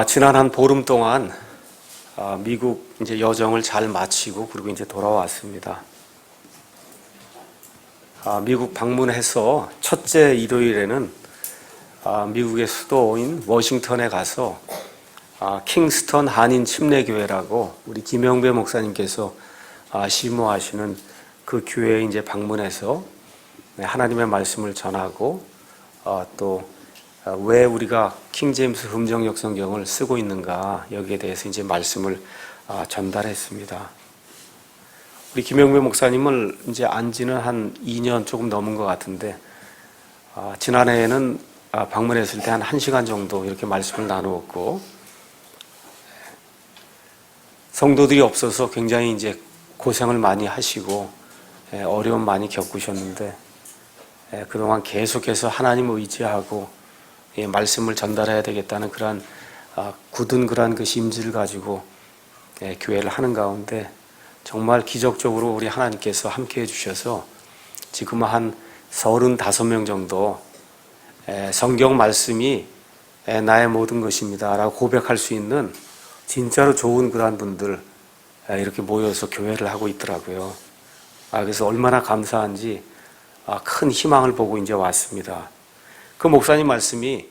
지난 한 보름 동안 미국 이제 여정을 잘 마치고 그리고 이제 돌아왔습니다. 미국 방문해서 첫째 일요일에는 미국의 수도인 워싱턴에 가서 킹스턴 한인 침례교회라고 우리 김영배 목사님께서 시무하시는 그 교회에 이제 방문해서 하나님의 말씀을 전하고 또 왜 우리가 킹제임스 흠정역 성경을 쓰고 있는가 여기에 대해서 이제 말씀을 전달했습니다. 우리 김영배 목사님을 이제 안지는 한 2년 조금 넘은 것 같은데 지난해에는 방문했을 때 한 1시간 정도 이렇게 말씀을 나누었고 성도들이 없어서 굉장히 이제 고생을 많이 하시고 어려움 많이 겪으셨는데 그동안 계속해서 하나님을 의지하고 말씀을 전달해야 되겠다는 그런 굳은 그런 그 심지를 가지고 교회를 하는 가운데 정말 기적적으로 우리 하나님께서 함께 해주셔서 지금 한 35명 정도 성경 말씀이 나의 모든 것입니다 라고 고백할 수 있는 진짜로 좋은 그러한 분들 이렇게 모여서 교회를 하고 있더라고요. 그래서 얼마나 감사한지 큰 희망을 보고 이제 왔습니다. 그 목사님 말씀이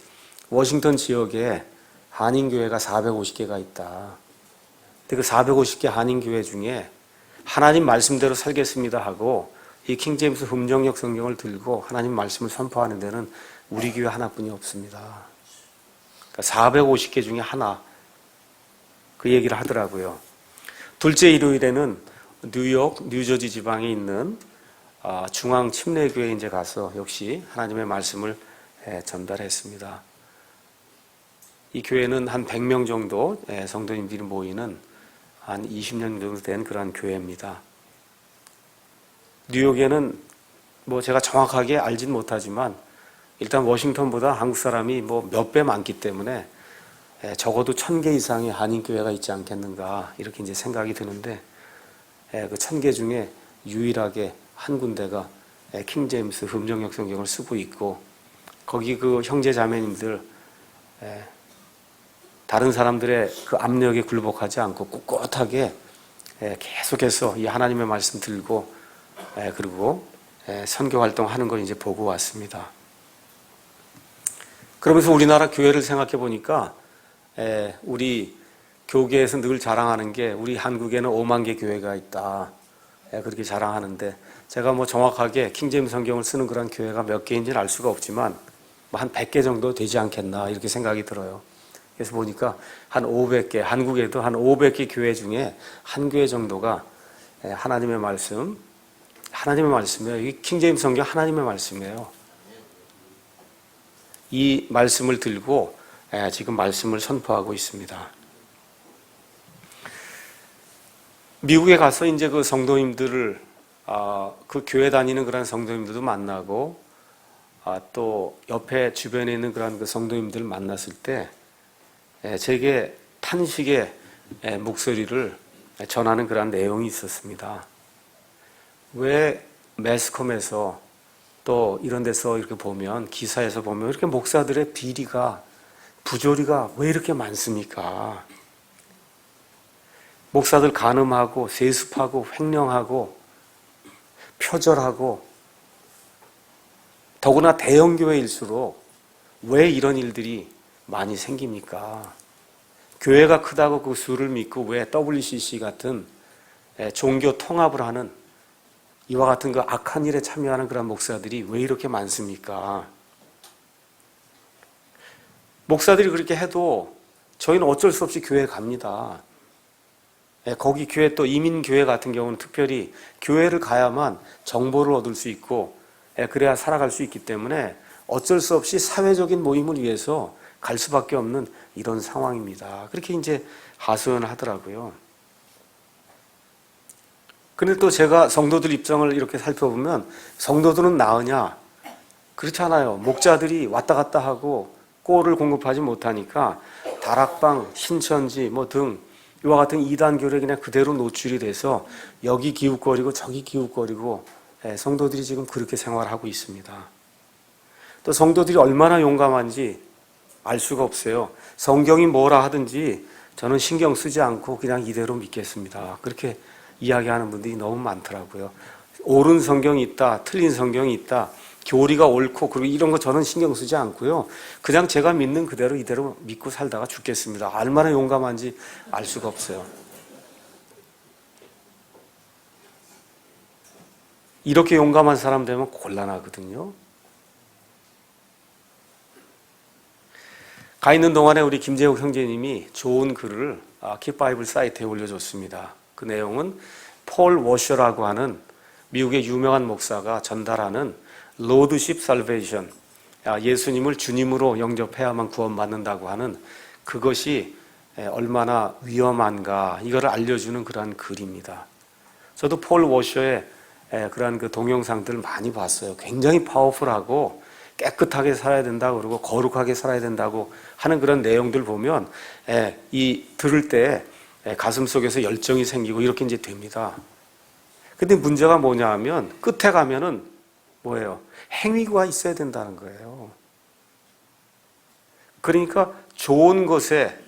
워싱턴 지역에 한인교회가 450개가 있다. 근데 그 450개 한인교회 중에 하나님 말씀대로 살겠습니다 하고 이 킹제임스 흠정역 성경을 들고 하나님 말씀을 선포하는 데는 우리 교회 하나뿐이 없습니다. 그러니까 450개 중에 하나 그 얘기를 하더라고요. 둘째 일요일에는 뉴욕, 뉴저지 지방에 있는 중앙 침례교회에 이제 가서 역시 하나님의 말씀을 전달했습니다. 이 교회는 한 100명 정도 성도님들이 모이는 한 20년 정도 된 그런 교회입니다. 뉴욕에는 뭐 제가 정확하게 알진 못하지만 일단 워싱턴보다 한국 사람이 뭐 몇 배 많기 때문에 적어도 1000개 이상의 한인교회가 있지 않겠는가 이렇게 이제 생각이 드는데 그 1000개 중에 유일하게 한 군데가 킹제임스 흠정역 성경을 쓰고 있고 거기 그 형제 자매님들 다른 사람들의 그 압력에 굴복하지 않고 꿋꿋하게 계속해서 이 하나님의 말씀 들고 그리고 선교 활동하는 걸 이제 보고 왔습니다. 그러면서 우리나라 교회를 생각해 보니까 우리 교계에서 늘 자랑하는 게 우리 한국에는 5만 개 교회가 있다 그렇게 자랑하는데 제가 뭐 정확하게 킹제임스 성경을 쓰는 그런 교회가 몇 개인지는 알 수가 없지만 한 100개 정도 되지 않겠나 이렇게 생각이 들어요. 그래서 보니까 한 500개, 한국에도 한 500개 교회 중에 한 교회 정도가 하나님의 말씀이에요. 이 킹제임스 성경 하나님의 말씀이에요. 이 말씀을 들고 지금 말씀을 선포하고 있습니다. 미국에 가서 이제 그 성도님들을 그 교회 다니는 그런 성도님들도 만나고 또 옆에 주변에 있는 그런 그 성도님들을 만났을 때 제게 탄식의 목소리를 전하는 그런 내용이 있었습니다. 왜 매스컴에서 또 이런 데서 이렇게 보면 기사에서 보면 이렇게 목사들의 비리가 부조리가 왜 이렇게 많습니까? 목사들 간음하고 세습하고 횡령하고 표절하고 더구나 대형교회일수록 왜 이런 일들이 많이 생깁니까? 교회가 크다고 그 수를 믿고 왜 WCC 같은 종교 통합을 하는 이와 같은 그 악한 일에 참여하는 그런 목사들이 왜 이렇게 많습니까? 목사들이 그렇게 해도 저희는 어쩔 수 없이 교회에 갑니다. 거기 교회 또 이민교회 같은 경우는 특별히 교회를 가야만 정보를 얻을 수 있고 그래야 살아갈 수 있기 때문에 어쩔 수 없이 사회적인 모임을 위해서 갈 수밖에 없는 이런 상황입니다. 그렇게 이제 하소연을 하더라고요. 그런데 또 제가 성도들 입장을 이렇게 살펴보면 성도들은 나으냐? 그렇잖아요. 목자들이 왔다 갔다 하고 꼴을 공급하지 못하니까 다락방, 신천지 등 이와 같은 이단교를 그냥 그대로 노출이 돼서 여기 기웃거리고 저기 기웃거리고 성도들이 지금 그렇게 생활하고 있습니다. 또 성도들이 얼마나 용감한지 알 수가 없어요. 성경이 뭐라 하든지 저는 신경 쓰지 않고 그냥 이대로 믿겠습니다. 그렇게 이야기하는 분들이 너무 많더라고요. 옳은 성경이 있다, 틀린 성경이 있다, 교리가 옳고 그리고 이런 거 저는 신경 쓰지 않고요. 그냥 제가 믿는 그대로 이대로 믿고 살다가 죽겠습니다. 얼마나 용감한지 알 수가 없어요. 이렇게 용감한 사람 되면 곤란하거든요. 가 있는 동안에 우리 김재욱 형제님이 좋은 글을 킥바이블 사이트에 올려줬습니다. 그 내용은 폴 워셔라고 하는 미국의 유명한 목사가 전달하는 로드십 살베이션, 예수님을 주님으로 영접해야만 구원받는다고 하는 그것이 얼마나 위험한가 이거를 알려주는 그러한 글입니다. 저도 폴 워셔의 그러한 그 동영상들을 많이 봤어요. 굉장히 파워풀하고 깨끗하게 살아야 된다 그러고 거룩하게 살아야 된다고 하는 그런 내용들 보면 이 들을 때 가슴 속에서 열정이 생기고 이렇게 이제 됩니다. 근데 문제가 뭐냐 하면 끝에 가면은 뭐예요? 행위가 있어야 된다는 거예요. 그러니까 좋은 것에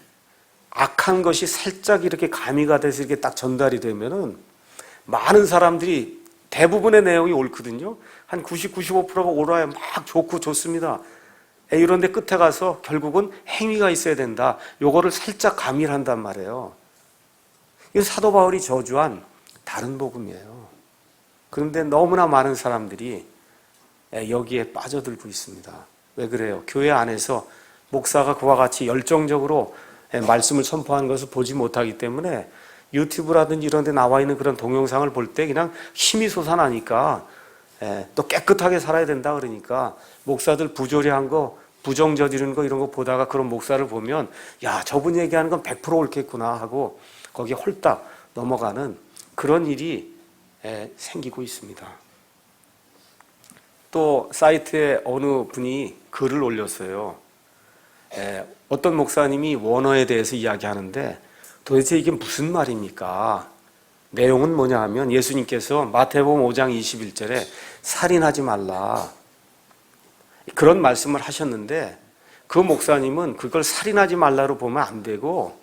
악한 것이 살짝 이렇게 가미가 돼서 이렇게 딱 전달이 되면은 많은 사람들이 대부분의 내용이 옳거든요. 한 90, 95%가 옳아야 막 좋고 좋습니다. 이런데 끝에 가서 결국은 행위가 있어야 된다. 요거를 살짝 가미를 한단 말이에요. 이건 사도 바울이 저주한 다른 복음이에요. 그런데 너무나 많은 사람들이 여기에 빠져들고 있습니다. 왜 그래요? 교회 안에서 목사가 그와 같이 열정적으로 말씀을 선포하는 것을 보지 못하기 때문에 유튜브라든지 이런 데 나와 있는 그런 동영상을 볼 때 그냥 힘이 솟아나니까 또 깨끗하게 살아야 된다 그러니까 목사들 부조리한 거, 부정 저지르는 거 이런 거 보다가 그런 목사를 보면 야, 저분 얘기하는 건 100% 옳겠구나 하고 거기에 홀딱 넘어가는 그런 일이 생기고 있습니다. 또 사이트에 어느 분이 글을 올렸어요. 어떤 목사님이 원어에 대해서 이야기하는데 도대체 이게 무슨 말입니까? 내용은 뭐냐 하면 예수님께서 마태복음 5장 21절에 살인하지 말라 그런 말씀을 하셨는데 그 목사님은 그걸 살인하지 말라로 보면 안 되고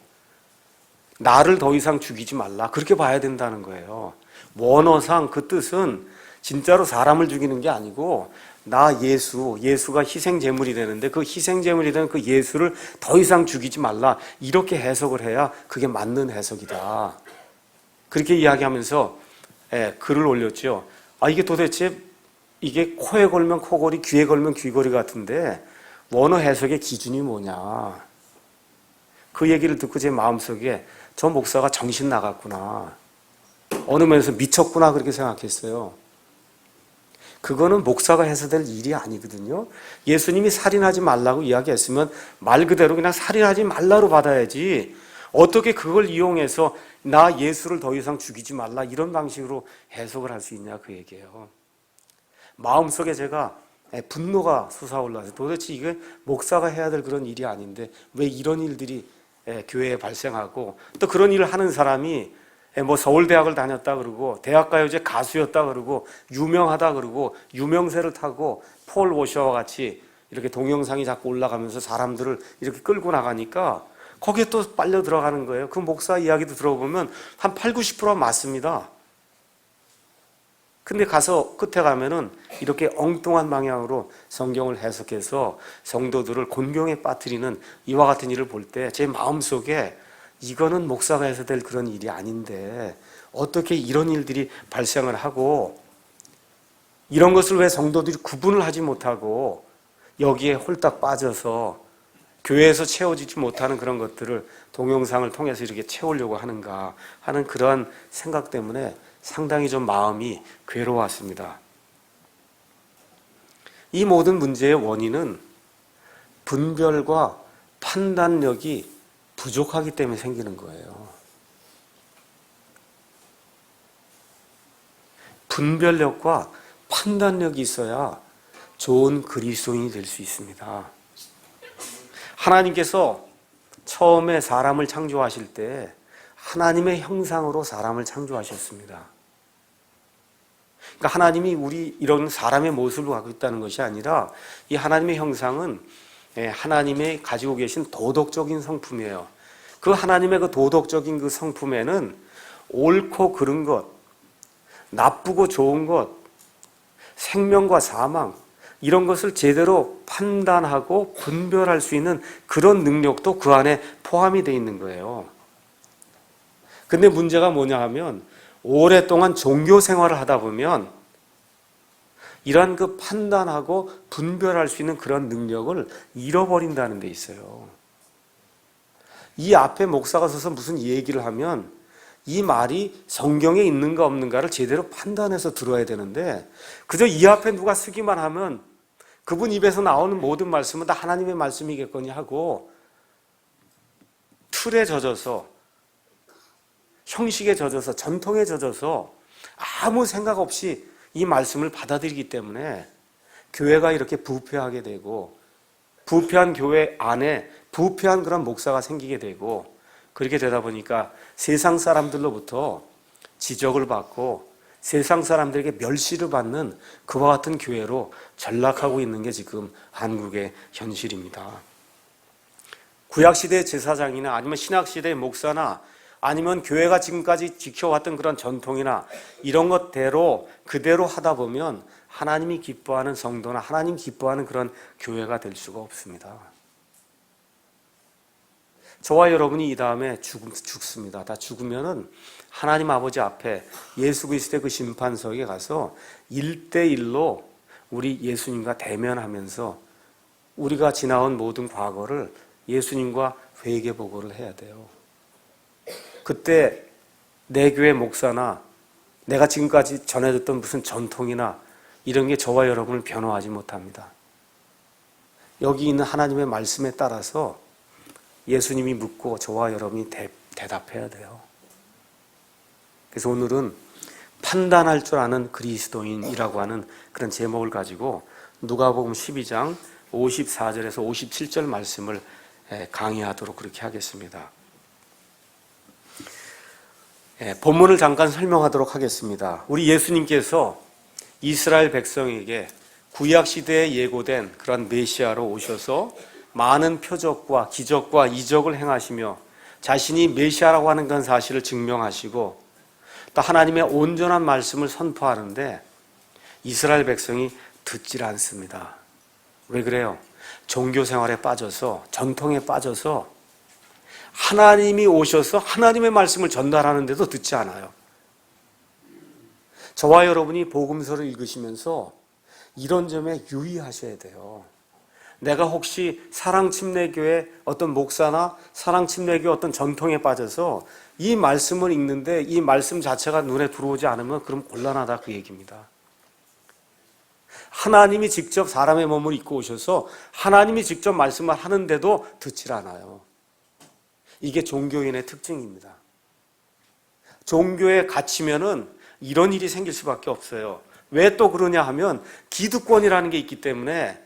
나를 더 이상 죽이지 말라 그렇게 봐야 된다는 거예요. 원어상 그 뜻은 진짜로 사람을 죽이는 게 아니고 나 예수가 희생제물이 되는데 그 희생제물이 되는 그 예수를 더 이상 죽이지 말라 이렇게 해석을 해야 그게 맞는 해석이다. 그렇게 이야기하면서 글을 올렸죠. 이게 도대체 이게 코에 걸면 코걸이, 귀에 걸면 귀걸이 같은데 원어 해석의 기준이 뭐냐. 그 얘기를 듣고 제 마음속에 저 목사가 정신 나갔구나. 어느 면에서 미쳤구나 그렇게 생각했어요. 그거는 목사가 해서 될 일이 아니거든요. 예수님이 살인하지 말라고 이야기했으면 말 그대로 그냥 살인하지 말라로 받아야지 어떻게 그걸 이용해서 나 예수를 더 이상 죽이지 말라 이런 방식으로 해석을 할 수 있냐 그 얘기예요. 마음속에 제가 분노가 솟아올라서 도대체 이게 목사가 해야 될 그런 일이 아닌데 왜 이런 일들이 교회에 발생하고 또 그런 일을 하는 사람이 뭐 서울대학을 다녔다 그러고 대학가요제 가수였다 그러고 유명하다 그러고 유명세를 타고 폴 워셔와 같이 이렇게 동영상이 자꾸 올라가면서 사람들을 이렇게 끌고 나가니까 거기에 또 빨려 들어가는 거예요. 그 목사 이야기도 들어보면 한 8, 90%가 맞습니다. 근데 가서 끝에 가면은 이렇게 엉뚱한 방향으로 성경을 해석해서 성도들을 곤경에 빠뜨리는 이와 같은 일을 볼 때 제 마음속에 이거는 목사가 해서 될 그런 일이 아닌데 어떻게 이런 일들이 발생을 하고 이런 것을 왜 성도들이 구분을 하지 못하고 여기에 홀딱 빠져서 교회에서 채워지지 못하는 그런 것들을 동영상을 통해서 이렇게 채우려고 하는가 하는 그러한 생각 때문에 상당히 좀 마음이 괴로웠습니다. 이 모든 문제의 원인은 분별과 판단력이 부족하기 때문에 생기는 거예요. 분별력과 판단력이 있어야 좋은 그리스도인이 될 수 있습니다. 하나님께서 처음에 사람을 창조하실 때 하나님의 형상으로 사람을 창조하셨습니다. 그러니까 하나님이 우리 이런 사람의 모습을 갖고 있다는 것이 아니라 이 하나님의 형상은 하나님이 가지고 계신 도덕적인 성품이에요. 그 하나님의 그 도덕적인 그 성품에는 옳고 그른 것, 나쁘고 좋은 것, 생명과 사망, 이런 것을 제대로 판단하고 분별할 수 있는 그런 능력도 그 안에 포함이 되어 있는 거예요. 근데 문제가 뭐냐 하면 오랫동안 종교 생활을 하다 보면 이러한 그 판단하고 분별할 수 있는 그런 능력을 잃어버린다는 데 있어요. 이 앞에 목사가 서서 무슨 얘기를 하면 이 말이 성경에 있는가 없는가를 제대로 판단해서 들어야 되는데 그저 이 앞에 누가 쓰기만 하면 그분 입에서 나오는 모든 말씀은 다 하나님의 말씀이겠거니 하고 틀에 젖어서 형식에 젖어서 전통에 젖어서 아무 생각 없이 이 말씀을 받아들이기 때문에 교회가 이렇게 부패하게 되고 부패한 교회 안에 부패한 그런 목사가 생기게 되고 그렇게 되다 보니까 세상 사람들로부터 지적을 받고 세상 사람들에게 멸시를 받는 그와 같은 교회로 전락하고 있는 게 지금 한국의 현실입니다. 구약시대의 제사장이나 아니면 신약시대의 목사나 아니면 교회가 지금까지 지켜왔던 그런 전통이나 이런 것대로 그대로 하다 보면 하나님이 기뻐하는 성도나 하나님 기뻐하는 그런 교회가 될 수가 없습니다. 저와 여러분이 이 다음에 죽습니다. 다 죽으면은 하나님 아버지 앞에 예수 그리스도의 그 심판석에 가서 1대1로 우리 예수님과 대면하면서 우리가 지나온 모든 과거를 예수님과 회개 보고를 해야 돼요. 그때 내 교회 목사나 내가 지금까지 전해줬던 무슨 전통이나 이런 게 저와 여러분을 변화하지 못합니다. 여기 있는 하나님의 말씀에 따라서 예수님이 묻고 저와 여러분이 대답해야 돼요. 그래서 오늘은 판단할 줄 아는 그리스도인이라고 하는 그런 제목을 가지고 누가복음 12장 54절에서 57절 말씀을 강의하도록 그렇게 하겠습니다. 본문을 잠깐 설명하도록 하겠습니다. 우리 예수님께서 이스라엘 백성에게 구약시대에 예고된 그런 메시아로 오셔서 많은 표적과 기적과 이적을 행하시며 자신이 메시아라고 하는 그런 사실을 증명하시고 또 하나님의 온전한 말씀을 선포하는데 이스라엘 백성이 듣질 않습니다. 왜 그래요? 종교 생활에 빠져서 전통에 빠져서 하나님이 오셔서 하나님의 말씀을 전달하는데도 듣지 않아요. 저와 여러분이 복음서를 읽으시면서 이런 점에 유의하셔야 돼요. 내가 혹시 사랑침례교회 어떤 목사나 사랑침례교회 어떤 전통에 빠져서 이 말씀을 읽는데 이 말씀 자체가 눈에 들어오지 않으면 그럼 곤란하다 그 얘기입니다. 하나님이 직접 사람의 몸을 입고 오셔서 하나님이 직접 말씀을 하는데도 듣질 않아요. 이게 종교인의 특징입니다. 종교에 갇히면은 이런 일이 생길 수밖에 없어요. 왜 또 그러냐 하면 기득권이라는 게 있기 때문에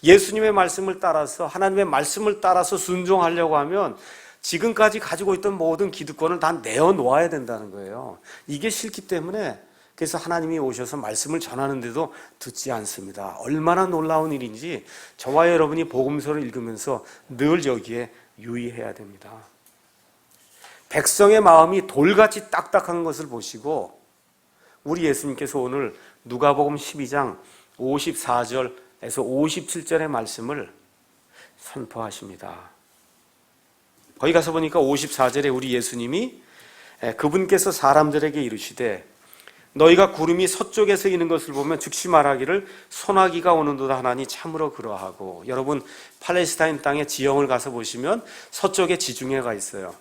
예수님의 말씀을 따라서 하나님의 말씀을 따라서 순종하려고 하면 지금까지 가지고 있던 모든 기득권을 다 내어놓아야 된다는 거예요. 이게 싫기 때문에 그래서 하나님이 오셔서 말씀을 전하는데도 듣지 않습니다. 얼마나 놀라운 일인지 저와 여러분이 복음서를 읽으면서 늘 여기에 유의해야 됩니다. 백성의 마음이 돌같이 딱딱한 것을 보시고 우리 예수님께서 오늘 누가복음 12장 54절에서 57절의 말씀을 선포하십니다. 거기 가서 보니까 54절에 우리 예수님이 그분께서 사람들에게 이르시되 너희가 구름이 서쪽에서 이는 것을 보면 즉시 말하기를 소나기가 오는도다 하나니 참으로 그러하고. 여러분 팔레스타인 땅의 지형을 가서 보시면 서쪽에 지중해가 있어요.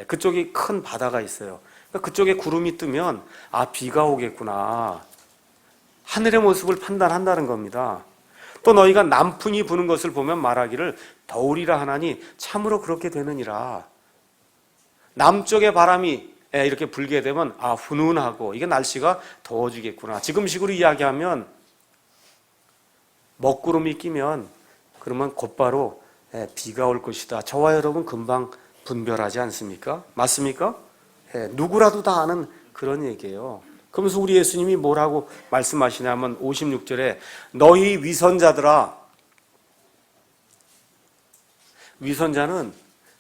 그쪽이 큰 바다가 있어요. 그쪽에 구름이 뜨면 비가 오겠구나. 하늘의 모습을 판단한다는 겁니다. 또 너희가 남풍이 부는 것을 보면 말하기를 더우리라 하나니 참으로 그렇게 되느니라. 남쪽의 바람이 이렇게 불게 되면 훈훈하고 이게 날씨가 더워지겠구나. 지금식으로 이야기하면 먹구름이 끼면 그러면 곧바로 비가 올 것이다. 저와 여러분 금방 분별하지 않습니까? 맞습니까? 누구라도 다 아는 그런 얘기예요. 그러면서 우리 예수님이 뭐라고 말씀하시냐면 56절에 너희 위선자들아 위선자는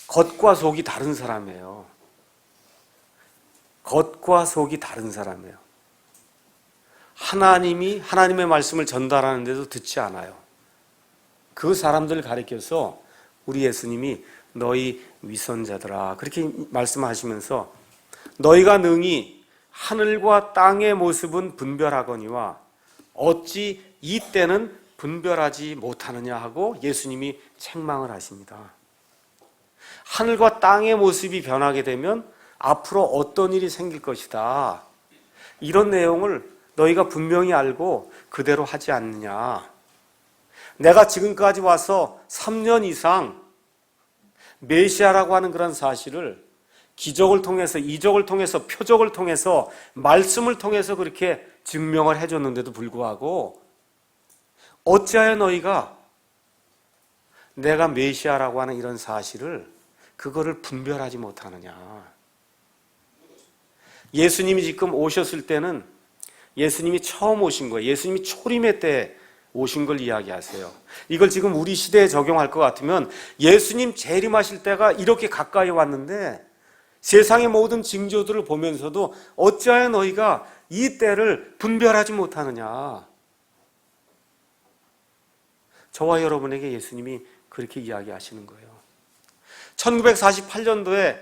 겉과 속이 다른 사람이에요. 겉과 속이 다른 사람이에요. 하나님의 말씀을 전달하는데도 듣지 않아요. 그 사람들을 가리켜서 우리 예수님이 너희 위선자들아 그렇게 말씀하시면서 너희가 능히 하늘과 땅의 모습은 분별하거니와 어찌 이 때는 분별하지 못하느냐 하고 예수님이 책망을 하십니다. 하늘과 땅의 모습이 변하게 되면 앞으로 어떤 일이 생길 것이다. 이런 내용을 너희가 분명히 알고 그대로 하지 않느냐. 내가 지금까지 와서 3년 이상 메시아라고 하는 그런 사실을 기적을 통해서, 이적을 통해서, 표적을 통해서, 말씀을 통해서 그렇게 증명을 해줬는데도 불구하고 어찌하여 너희가 내가 메시아라고 하는 이런 사실을 그거를 분별하지 못하느냐. 예수님이 지금 오셨을 때는 예수님이 처음 오신 거예요. 예수님이 초림의 때 오신 걸 이야기하세요. 이걸 지금 우리 시대에 적용할 것 같으면 예수님 재림하실 때가 이렇게 가까이 왔는데 세상의 모든 징조들을 보면서도 어찌하여 너희가 이 때를 분별하지 못하느냐. 저와 여러분에게 예수님이 그렇게 이야기하시는 거예요. 1948년도에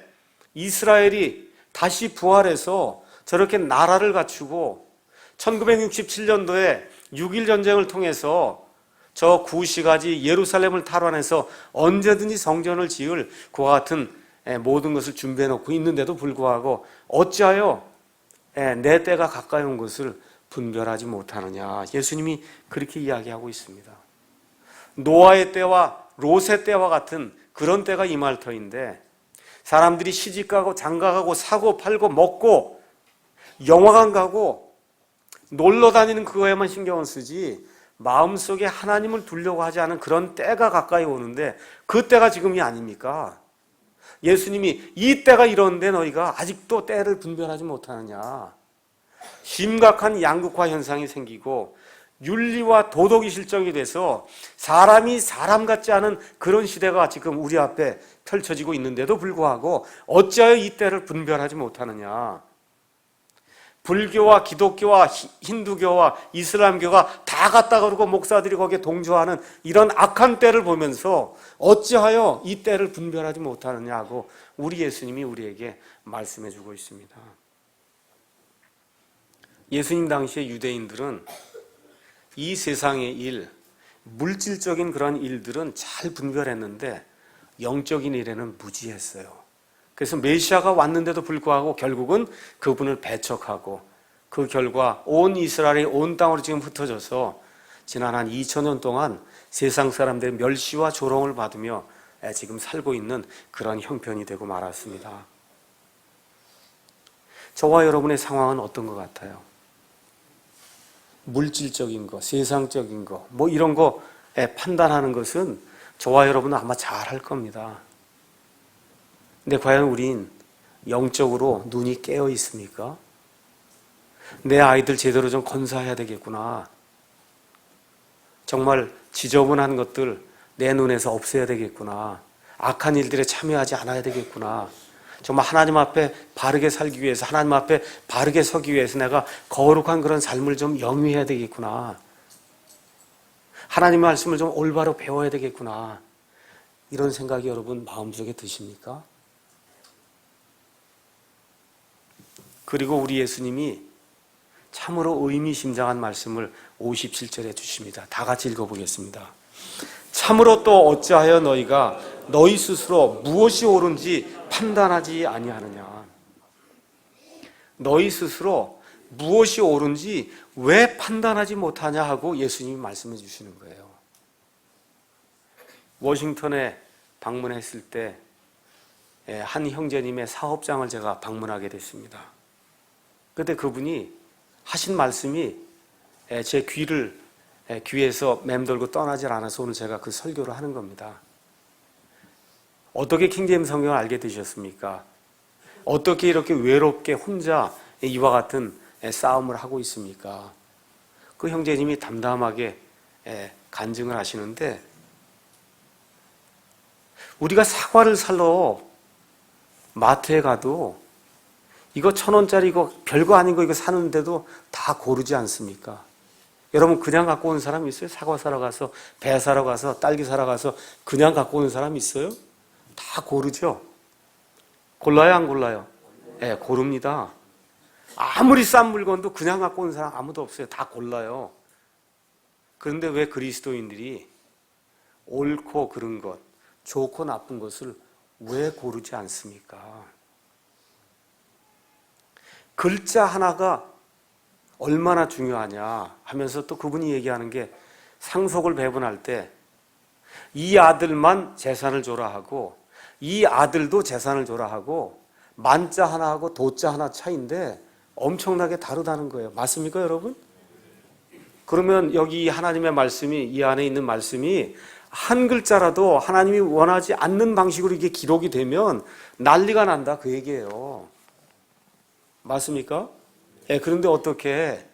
이스라엘이 다시 부활해서 저렇게 나라를 갖추고 1967년도에 6.1 전쟁을 통해서 저 구시가지 예루살렘을 탈환해서 언제든지 성전을 지을 그와 같은 모든 것을 준비해 놓고 있는데도 불구하고 어찌하여 내 때가 가까이 온 것을 분별하지 못하느냐. 예수님이 그렇게 이야기하고 있습니다. 노아의 때와 롯의 때와 같은 그런 때가 임할 터인데 사람들이 시집가고 장가가고 사고 팔고 먹고 영화관 가고 놀러 다니는 그거에만 신경을 쓰지 마음속에 하나님을 두려고 하지 않은 그런 때가 가까이 오는데 그 때가 지금이 아닙니까? 예수님이 이 때가 이런데 너희가 아직도 때를 분별하지 못하느냐. 심각한 양극화 현상이 생기고 윤리와 도덕이 실정이 돼서 사람이 사람 같지 않은 그런 시대가 지금 우리 앞에 펼쳐지고 있는데도 불구하고 어찌하여 이 때를 분별하지 못하느냐. 불교와 기독교와 힌두교와 이슬람교가 다 갔다 그러고 목사들이 거기에 동조하는 이런 악한 때를 보면서 어찌하여 이 때를 분별하지 못하느냐고 우리 예수님이 우리에게 말씀해 주고 있습니다. 예수님 당시의 유대인들은 이 세상의 일, 물질적인 그런 일들은 잘 분별했는데 영적인 일에는 무지했어요. 그래서 메시아가 왔는데도 불구하고 결국은 그분을 배척하고 그 결과 온 이스라엘이 온 땅으로 지금 흩어져서 지난 한 2000년 동안 세상 사람들의 멸시와 조롱을 받으며 지금 살고 있는 그런 형편이 되고 말았습니다. 저와 여러분의 상황은 어떤 것 같아요? 물질적인 거, 세상적인 거, 뭐 이런 거 판단하는 것은 저와 여러분은 아마 잘 할 겁니다. 근데 과연 우린 영적으로 눈이 깨어 있습니까? 내 아이들 제대로 좀 건사해야 되겠구나. 정말 지저분한 것들 내 눈에서 없애야 되겠구나. 악한 일들에 참여하지 않아야 되겠구나. 정말 하나님 앞에 바르게 살기 위해서, 하나님 앞에 바르게 서기 위해서 내가 거룩한 그런 삶을 좀 영위해야 되겠구나. 하나님의 말씀을 좀 올바로 배워야 되겠구나. 이런 생각이 여러분 마음속에 드십니까? 그리고 우리 예수님이 참으로 의미심장한 말씀을 57절에 주십니다. 다 같이 읽어보겠습니다. 참으로 또 어찌하여 너희가 너희 스스로 무엇이 옳은지 판단하지 아니하느냐. 너희 스스로 무엇이 옳은지 왜 판단하지 못하냐 하고 예수님이 말씀해 주시는 거예요. 워싱턴에 방문했을 때 한 형제님의 사업장을 제가 방문하게 됐습니다. 그때 그분이 하신 말씀이 제 귀에서 맴돌고 떠나질 않아서 오늘 제가 그 설교를 하는 겁니다. 어떻게 킹제임스 성경을 알게 되셨습니까? 어떻게 이렇게 외롭게 혼자 이와 같은 싸움을 하고 있습니까? 그 형제님이 담담하게 간증을 하시는데 우리가 사과를 사러 마트에 가도 이거 1,000원짜리 이거 별거 아닌 거 이거 사는데도 다 고르지 않습니까? 여러분 그냥 갖고 온 사람 있어요? 사과 사러 가서, 배 사러 가서, 딸기 사러 가서 그냥 갖고 오는 사람 있어요? 다 고르죠? 골라요, 안 골라요? 네, 고릅니다. 아무리 싼 물건도 그냥 갖고 온 사람 아무도 없어요. 다 골라요. 그런데 왜 그리스도인들이 옳고 그른 것, 좋고 나쁜 것을 왜 고르지 않습니까? 글자 하나가 얼마나 중요하냐 하면서 또 그분이 얘기하는 게 상속을 배분할 때 이 아들만 재산을 줘라 하고 이 아들도 재산을 줘라 하고 만자 하나하고 도자 하나 차이인데 엄청나게 다르다는 거예요. 맞습니까, 여러분? 그러면 여기 하나님의 말씀이, 이 안에 있는 말씀이 한 글자라도 하나님이 원하지 않는 방식으로 이게 기록이 되면 난리가 난다 그 얘기예요. 맞습니까? 예, 그런데 어떻게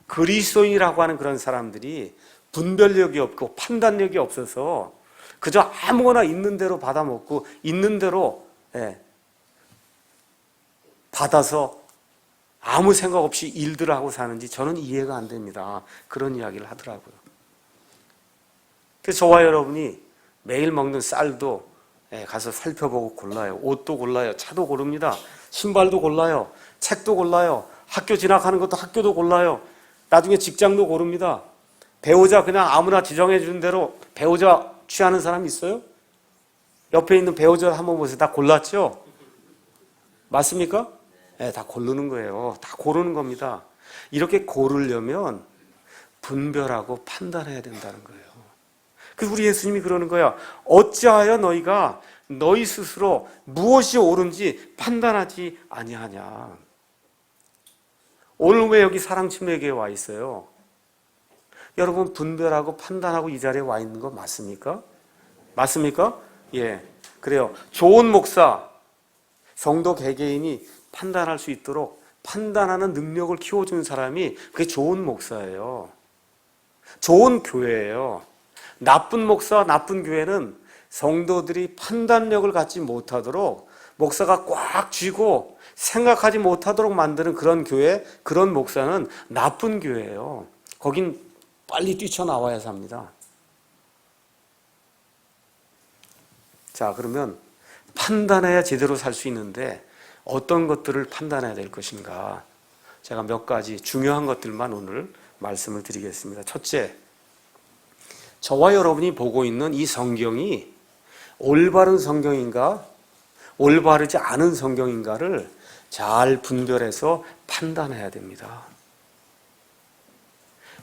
그리스도인이라고 하는 그런 사람들이 분별력이 없고 판단력이 없어서 그저 아무거나 있는 대로 받아먹고 있는 대로 받아서 아무 생각 없이 일들을 하고 사는지 저는 이해가 안 됩니다. 그런 이야기를 하더라고요. 그래서 저와 여러분이 매일 먹는 쌀도 가서 살펴보고 골라요. 옷도 골라요. 차도 고릅니다. 신발도 골라요. 책도 골라요. 학교 진학하는 것도 학교도 골라요. 나중에 직장도 고릅니다. 배우자 그냥 아무나 지정해 주는 대로 배우자 취하는 사람 있어요? 옆에 있는 배우자 한번 보세요. 다 골랐죠? 맞습니까? 네, 다 고르는 거예요. 다 고르는 겁니다. 이렇게 고르려면 분별하고 판단해야 된다는 거예요. 그래서 우리 예수님이 그러는 거야. 어찌하여 너희가 너희 스스로 무엇이 옳은지 판단하지 아니하냐. 오늘 왜 여기 사랑침례교회에 와 있어요? 여러분 분별하고 판단하고 이 자리에 와 있는 거 맞습니까? 맞습니까? 예, 그래요. 좋은 목사, 성도 개개인이 판단할 수 있도록 판단하는 능력을 키워주는 사람이 그게 좋은 목사예요. 좋은 교회예요. 나쁜 목사, 나쁜 교회는 성도들이 판단력을 갖지 못하도록 목사가 꽉 쥐고 생각하지 못하도록 만드는 그런 교회, 그런 목사는 나쁜 교회예요. 거긴 빨리 뛰쳐나와야 삽니다. 자, 그러면 판단해야 제대로 살 수 있는데 어떤 것들을 판단해야 될 것인가? 제가 몇 가지 중요한 것들만 오늘 말씀을 드리겠습니다. 첫째, 저와 여러분이 보고 있는 이 성경이 올바른 성경인가, 올바르지 않은 성경인가를 잘 분별해서 판단해야 됩니다.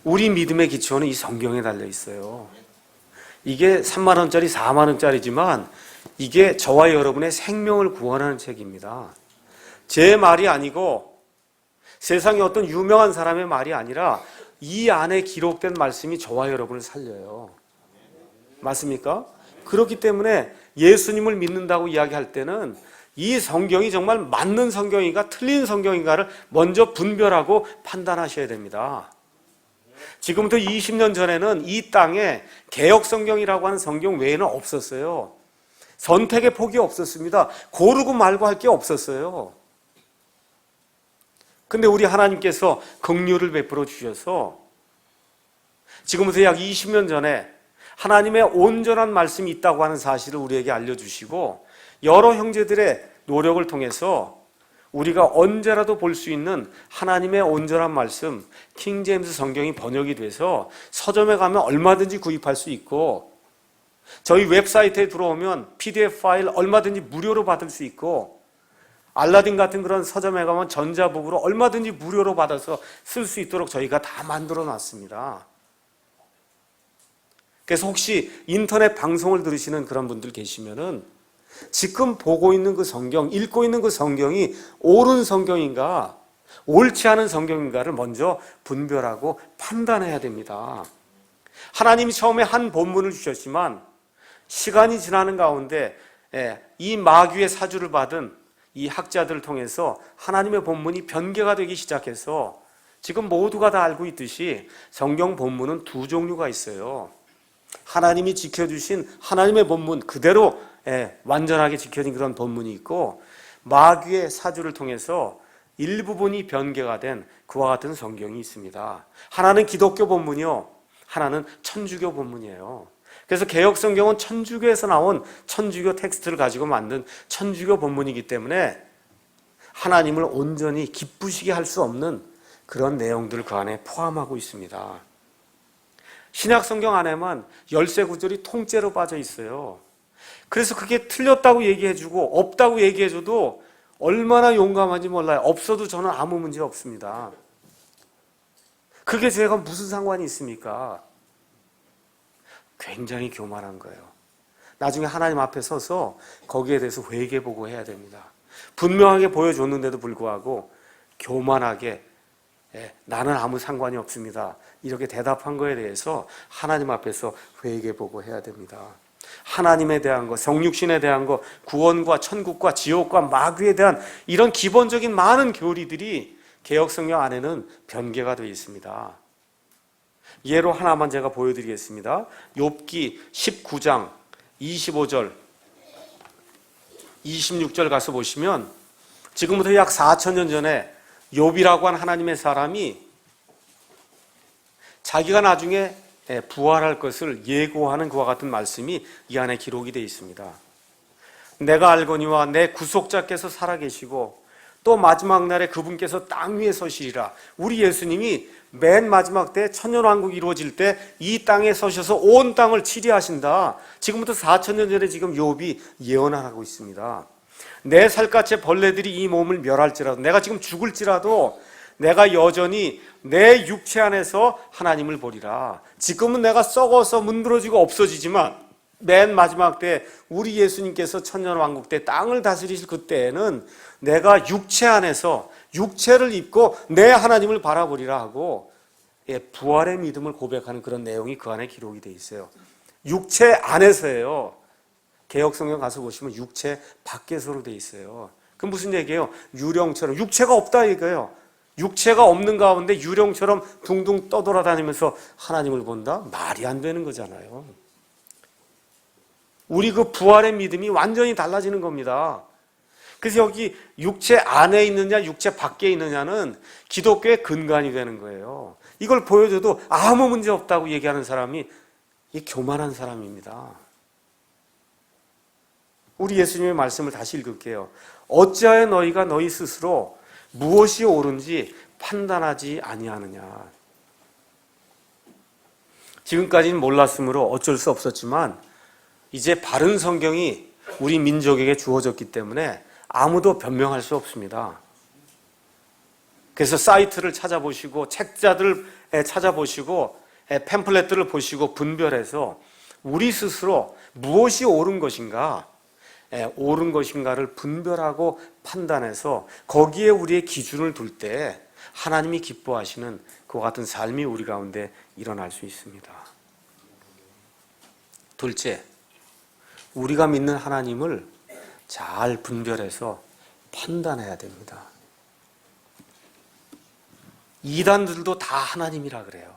우리 믿음의 기초는 이 성경에 달려 있어요. 이게 3만 원짜리, 4만 원짜리지만 이게 저와 여러분의 생명을 구원하는 책입니다. 제 말이 아니고 세상에 어떤 유명한 사람의 말이 아니라 이 안에 기록된 말씀이 저와 여러분을 살려요. 맞습니까? 그렇기 때문에 예수님을 믿는다고 이야기할 때는 이 성경이 정말 맞는 성경인가 틀린 성경인가를 먼저 분별하고 판단하셔야 됩니다. 지금부터 20년 전에는 이 땅에 개역 성경이라고 하는 성경 외에는 없었어요. 선택의 폭이 없었습니다. 고르고 말고 할 게 없었어요. 근데 우리 하나님께서 긍휼을 베풀어 주셔서 지금부터 약 20년 전에 하나님의 온전한 말씀이 있다고 하는 사실을 우리에게 알려주시고 여러 형제들의 노력을 통해서 우리가 언제라도 볼 수 있는 하나님의 온전한 말씀 킹제임스 성경이 번역이 돼서 서점에 가면 얼마든지 구입할 수 있고 저희 웹사이트에 들어오면 PDF 파일 얼마든지 무료로 받을 수 있고 알라딘 같은 그런 서점에 가면 전자북으로 얼마든지 무료로 받아서 쓸 수 있도록 저희가 다 만들어 놨습니다. 그래서 혹시 인터넷 방송을 들으시는 그런 분들 계시면은 지금 보고 있는 그 성경, 읽고 있는 그 성경이 옳은 성경인가, 옳지 않은 성경인가를 먼저 분별하고 판단해야 됩니다. 하나님이 처음에 한 본문을 주셨지만 시간이 지나는 가운데 이 마귀의 사주를 받은 이 학자들을 통해서 하나님의 본문이 변개가 되기 시작해서 지금 모두가 다 알고 있듯이 성경 본문은 두 종류가 있어요. 하나님이 지켜주신 하나님의 본문 그대로 완전하게 지켜진 그런 본문이 있고, 마귀의 사주를 통해서 일부분이 변개가 된 그와 같은 성경이 있습니다. 하나는 기독교 본문이요, 하나는 천주교 본문이에요. 그래서 개혁 성경은 천주교에서 나온 천주교 텍스트를 가지고 만든 천주교 본문이기 때문에 하나님을 온전히 기쁘시게 할 수 없는 그런 내용들을 그 안에 포함하고 있습니다. 신약 성경 안에만 13구절이 통째로 빠져 있어요. 그래서 그게 틀렸다고 얘기해주고 없다고 얘기해줘도 얼마나 용감한지 몰라요. 없어도 저는 아무 문제 없습니다. 그게 제가 무슨 상관이 있습니까? 굉장히 교만한 거예요. 나중에 하나님 앞에 서서 거기에 대해서 회개보고 해야 됩니다. 분명하게 보여줬는데도 불구하고 교만하게 나는 아무 상관이 없습니다, 이렇게 대답한 거에 대해서 하나님 앞에서 회개보고 해야 됩니다. 하나님에 대한 것, 성육신에 대한 것, 구원과 천국과 지옥과 마귀에 대한 이런 기본적인 많은 교리들이 개역성경 안에는 변개가 되어 있습니다. 예로 하나만 제가 보여드리겠습니다. 욥기 19장 25절 26절 가서 보시면 지금부터 약 4,000년 전에 욥이라고 한 하나님의 사람이 자기가 나중에 부활할 것을 예고하는 그와 같은 말씀이 이 안에 기록이 되어 있습니다. 내가 알거니와 내 구속자께서 살아계시고 또 마지막 날에 그분께서 땅 위에 서시리라. 우리 예수님이 맨 마지막 때 천년왕국이 이루어질 때 이 땅에 서셔서 온 땅을 치리하신다. 지금부터 4,000년 전에 지금 욥이 예언을 하고 있습니다. 내 살갗의 벌레들이 이 몸을 멸할지라도, 내가 지금 죽을지라도 내가 여전히 내 육체 안에서 하나님을 보리라. 지금은 내가 썩어서 문드러지고 없어지지만 맨 마지막 때 우리 예수님께서 천년왕국 때 땅을 다스리실 그때에는 내가 육체 안에서 육체를 입고 내 하나님을 바라보리라 하고 부활의 믿음을 고백하는 그런 내용이 그 안에 기록이 되어 있어요. 육체 안에서예요. 개역성경 가서 보시면 육체 밖에서로 되어 있어요. 그럼 무슨 얘기예요? 유령처럼 육체가 없다 이거예요. 육체가 없는 가운데 유령처럼 둥둥 떠돌아다니면서 하나님을 본다? 말이 안 되는 거잖아요. 우리 그 부활의 믿음이 완전히 달라지는 겁니다. 그래서 여기 육체 안에 있느냐 육체 밖에 있느냐는 기독교의 근간이 되는 거예요. 이걸 보여줘도 아무 문제 없다고 얘기하는 사람이 교만한 사람입니다. 우리 예수님의 말씀을 다시 읽을게요. 어찌하여 너희가 너희 스스로 무엇이 옳은지 판단하지 아니하느냐. 지금까지는 몰랐으므로 어쩔 수 없었지만 이제 바른 성경이 우리 민족에게 주어졌기 때문에 아무도 변명할 수 없습니다. 그래서 사이트를 찾아보시고 책자들 찾아보시고 팸플렛들을 보시고 분별해서 우리 스스로 무엇이 옳은 것인가, 옳은 것인가를 분별하고 판단해서 거기에 우리의 기준을 둘 때 하나님이 기뻐하시는 그와 같은 삶이 우리 가운데 일어날 수 있습니다. 둘째, 우리가 믿는 하나님을 잘 분별해서 판단해야 됩니다. 이단들도 다 하나님이라 그래요.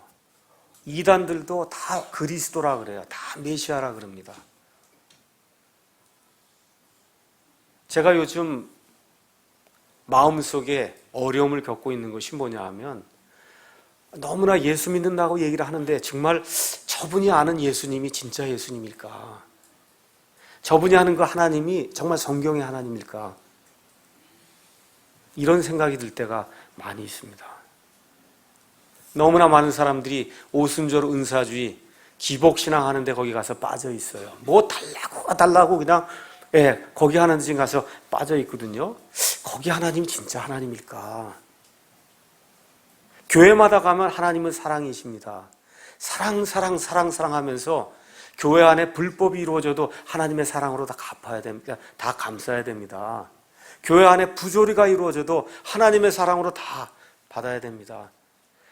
이단들도 다 그리스도라 그래요. 다 메시아라 그럽니다. 제가 요즘 마음속에 어려움을 겪고 있는 것이 뭐냐 하면 너무나 예수 믿는다고 얘기를 하는데 정말 저분이 아는 예수님이 진짜 예수님일까? 저분이 아는 그 하나님이 정말 성경의 하나님일까? 이런 생각이 들 때가 많이 있습니다. 너무나 많은 사람들이 오순절 은사주의, 기복신앙 하는데 거기 가서 빠져 있어요. 뭐 달라고 그냥 거기 하는 데 가서 빠져 있거든요. 거기 하나님 진짜 하나님일까? 교회마다 가면 하나님은 사랑이십니다. 사랑 하면서 교회 안에 불법이 이루어져도 하나님의 사랑으로 다 갚아야 됩니다. 다 감싸야 됩니다. 교회 안에 부조리가 이루어져도 하나님의 사랑으로 다 받아야 됩니다.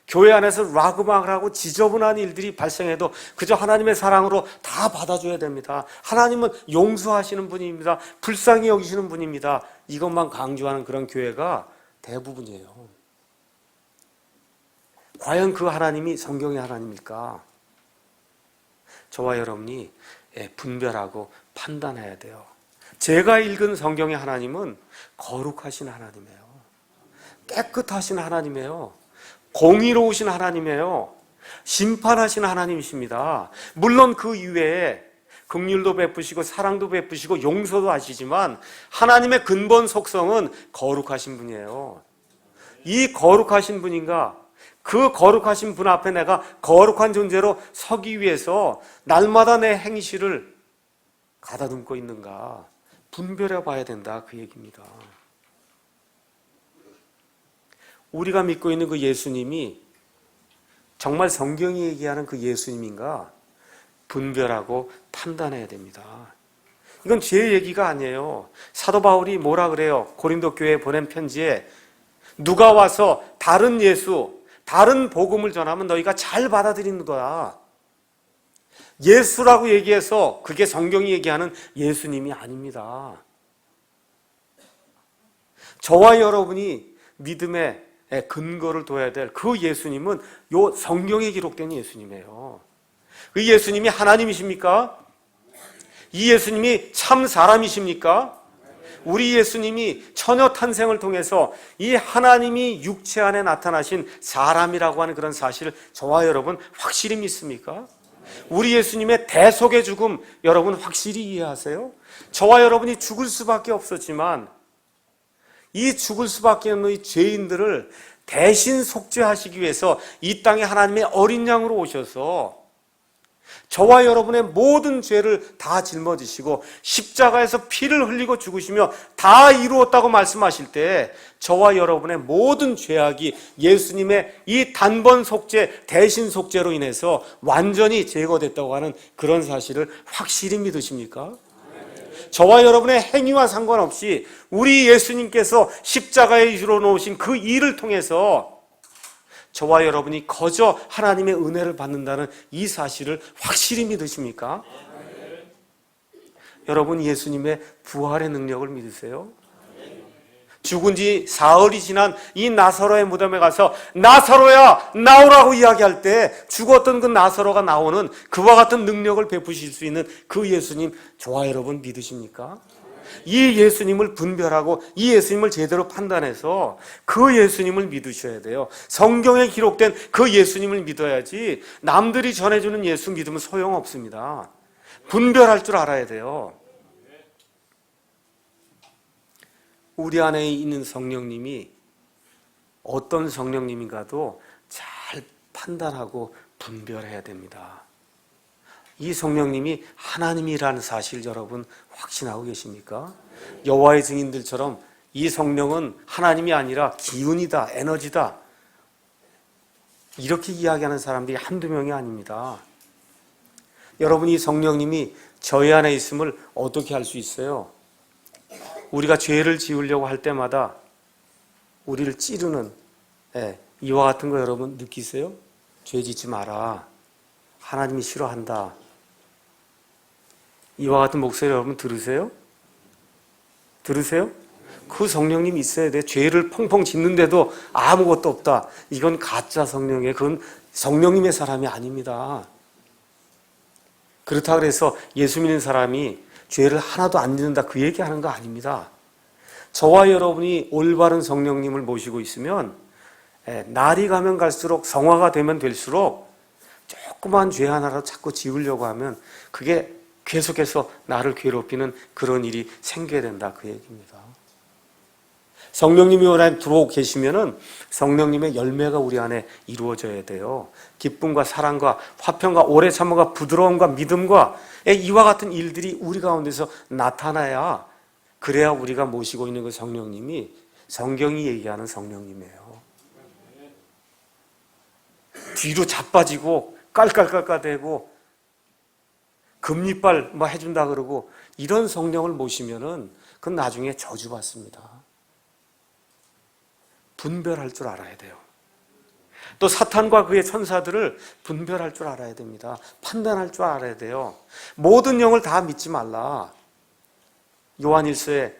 교회 안에서 락음악을 하고 지저분한 일들이 발생해도 그저 하나님의 사랑으로 다 받아줘야 됩니다. 하나님은 용서하시는 분입니다. 불쌍히 여기시는 분입니다. 이것만 강조하는 그런 교회가 대부분이에요. 과연 그 하나님이 성경의 하나님일까? 저와 여러분이 분별하고 판단해야 돼요. 제가 읽은 성경의 하나님은 거룩하신 하나님이에요. 깨끗하신 하나님이에요. 공의로우신 하나님이에요. 심판하신 하나님이십니다. 물론 그 이외에 긍휼도 베푸시고 사랑도 베푸시고 용서도 하시지만 하나님의 근본 속성은 거룩하신 분이에요. 이 거룩하신 분인가? 그 거룩하신 분 앞에 내가 거룩한 존재로 서기 위해서 날마다 내 행실을 가다듬고 있는가? 분별해 봐야 된다, 그 얘기입니다. 우리가 믿고 있는 그 예수님이 정말 성경이 얘기하는 그 예수님인가? 분별하고 판단해야 됩니다. 이건 제 얘기가 아니에요. 사도 바울이 뭐라 그래요? 고린도 교회에 보낸 편지에 누가 와서 다른 예수, 다른 복음을 전하면 너희가 잘 받아들이는 거야. 예수라고 얘기해서 그게 성경이 얘기하는 예수님이 아닙니다. 저와 여러분이 믿음의 근거를 둬야 될 그 예수님은 요 성경에 기록된 예수님이에요. 그 예수님이 하나님이십니까? 이 예수님이 참 사람이십니까? 우리 예수님이 처녀 탄생을 통해서 이 하나님이 육체 안에 나타나신 사람이라고 하는 그런 사실을 저와 여러분 확실히 믿습니까? 우리 예수님의 대속의 죽음 여러분 확실히 이해하세요? 저와 여러분이 죽을 수밖에 없었지만 이 죽을 수밖에 없는 이 죄인들을 대신 속죄하시기 위해서 이 땅에 하나님의 어린 양으로 오셔서 저와 여러분의 모든 죄를 다 짊어지시고 십자가에서 피를 흘리고 죽으시며 다 이루었다고 말씀하실 때 저와 여러분의 모든 죄악이 예수님의 이 단번 속죄, 대신 속죄로 인해서 완전히 제거됐다고 하는 그런 사실을 확실히 믿으십니까? 저와 여러분의 행위와 상관없이 우리 예수님께서 십자가에 이루어놓으신 그 일을 통해서 저와 여러분이 거저 하나님의 은혜를 받는다는 이 사실을 확실히 믿으십니까? 여러분 예수님의 부활의 능력을 믿으세요? 죽은 지 사흘이 지난 이 나사로의 무덤에 가서 나사로야 나오라고 이야기할 때 죽었던 그 나사로가 나오는 그와 같은 능력을 베푸실 수 있는 그 예수님 저와 여러분 믿으십니까? 이 예수님을 분별하고 이 예수님을 제대로 판단해서 그 예수님을 믿으셔야 돼요. 성경에 기록된 그 예수님을 믿어야지 남들이 전해주는 예수 믿으면 소용없습니다. 분별할 줄 알아야 돼요. 우리 안에 있는 성령님이 어떤 성령님인가도 잘 판단하고 분별해야 됩니다. 이 성령님이 하나님이라는 사실 여러분 확신하고 계십니까? 여호와의 증인들처럼 이 성령은 하나님이 아니라 기운이다, 에너지다 이렇게 이야기하는 사람들이 한두 명이 아닙니다. 여러분 이 성령님이 저희 안에 있음을 어떻게 알 수 있어요? 우리가 죄를 지으려고 할 때마다 우리를 찌르는 이와 같은 거 여러분 느끼세요? 죄 짓지 마라. 하나님이 싫어한다. 이와 같은 목소리 여러분 들으세요? 들으세요? 그 성령님이 있어야 돼. 죄를 펑펑 짓는데도 아무것도 없다. 이건 가짜 성령이에요. 그건 성령님의 사람이 아닙니다. 그렇다 그래서 예수 믿는 사람이 죄를 하나도 안 짓는다 그 얘기하는 거 아닙니다. 저와 여러분이 올바른 성령님을 모시고 있으면 날이 가면 갈수록 성화가 되면 될수록 조그만 죄 하나라도 자꾸 지우려고 하면 그게 계속해서 나를 괴롭히는 그런 일이 생겨야 된다 그 얘기입니다. 성령님이 우리 안에 들어오고 계시면은 성령님의 열매가 우리 안에 이루어져야 돼요. 기쁨과 사랑과 화평과 오래 참음과 부드러움과 믿음과 이와 같은 일들이 우리 가운데서 나타나야 그래야 우리가 모시고 있는 그 성령님이 성경이 얘기하는 성령님이에요. 뒤로 자빠지고 깔깔깔깔대고 금리빨 뭐 해준다 그러고 이런 성령을 모시면은 그건 나중에 저주받습니다. 분별할 줄 알아야 돼요. 또 사탄과 그의 천사들을 분별할 줄 알아야 됩니다. 판단할 줄 알아야 돼요. 모든 영을 다 믿지 말라. 요한일서에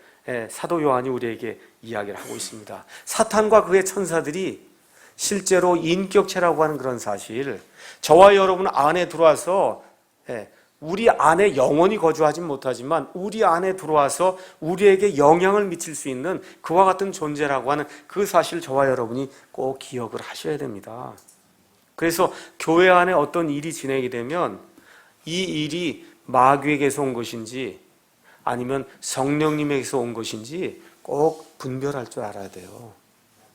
사도 요한이 우리에게 이야기를 하고 있습니다. 사탄과 그의 천사들이 실제로 인격체라고 하는 그런 사실, 저와 여러분 안에 들어와서 우리 안에 영원히 거주하진 못하지만 우리 안에 들어와서 우리에게 영향을 미칠 수 있는 그와 같은 존재라고 하는 그 사실을 저와 여러분이 꼭 기억을 하셔야 됩니다. 그래서 교회 안에 어떤 일이 진행이 되면 이 일이 마귀에게서 온 것인지 아니면 성령님에게서 온 것인지 꼭 분별할 줄 알아야 돼요.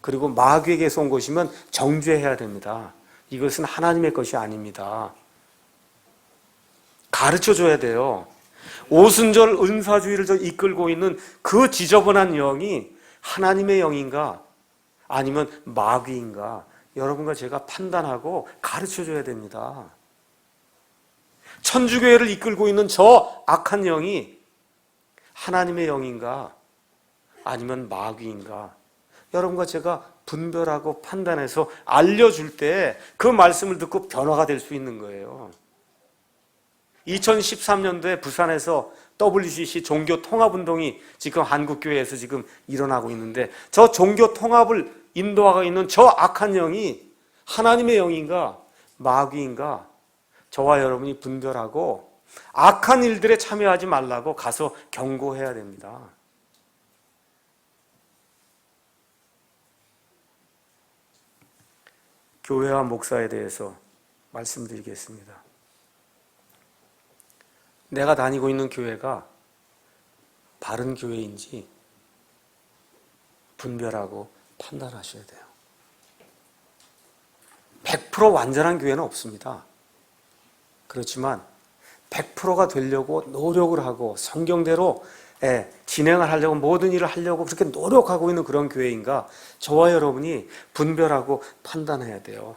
그리고 마귀에게서 온 것이면 정죄해야 됩니다. 이것은 하나님의 것이 아닙니다. 가르쳐줘야 돼요. 오순절 은사주의를 이끌고 있는 그 지저분한 영이 하나님의 영인가 아니면 마귀인가 여러분과 제가 판단하고 가르쳐줘야 됩니다. 천주교회를 이끌고 있는 저 악한 영이 하나님의 영인가 아니면 마귀인가 여러분과 제가 분별하고 판단해서 알려줄 때 그 말씀을 듣고 변화가 될 수 있는 거예요. 2013년도에 부산에서 WCC 종교통합운동이 지금 한국교회에서 지금 일어나고 있는데 저 종교통합을 인도하고 있는 저 악한 영이 하나님의 영인가 마귀인가 저와 여러분이 분별하고 악한 일들에 참여하지 말라고 가서 경고해야 됩니다. 교회와 목사에 대해서 말씀드리겠습니다. 내가 다니고 있는 교회가 바른 교회인지 분별하고 판단하셔야 돼요. 100% 완전한 교회는 없습니다. 그렇지만 100%가 되려고 노력을 하고 성경대로 진행을 하려고 모든 일을 하려고 그렇게 노력하고 있는 그런 교회인가 저와 여러분이 분별하고 판단해야 돼요.